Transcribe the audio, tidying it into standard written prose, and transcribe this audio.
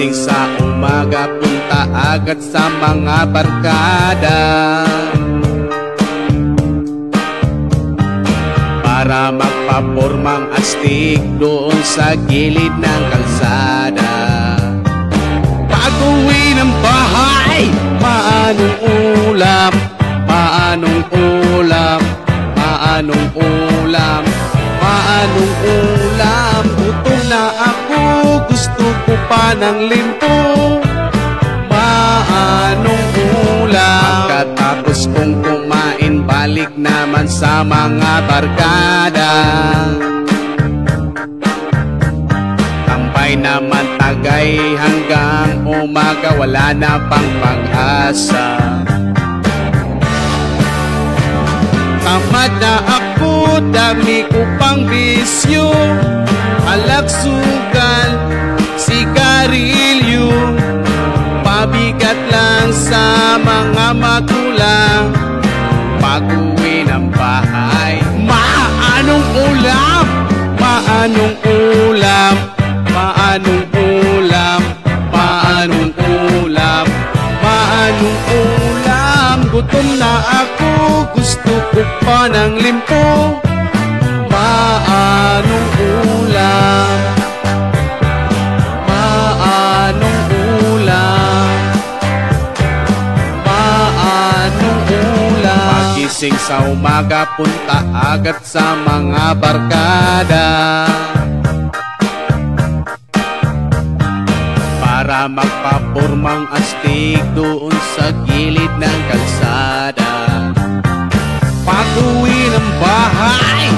Pagising sa umaga, punta agad sa mga barkada para magpapormang astig doon sa gilid ng kalsada. Pag-uwi ng bahay, paanong ulam? Paanong ulam? Paanong ulam? Paanong ulam? Gutom na ako, gusto ko pa ng limpo. Paanong ulam? Pagkatapos kong kumain, balik naman sa mga barkada. Tambay naman tagay hanggang umaga, wala na pang pag-asa. Tamad na ako, dami ko pang bisyo, alaksugan, sigarilyo. Pabigat lang sa mga magulang pag-uwi ng bahay. Maanong ulam? Maanong ulam? Maanong ulam? Maanong ulam? Maanong ulam? Gutom na ako, gusto ko pa ng limpo. Maanong ulam? Maanong ulam? Maanong ulam? Pagising sa umaga, punta agad sa mga barkada para magpapormang astig doon sa gilid ng kalsada. Pag-uwi ng bahay,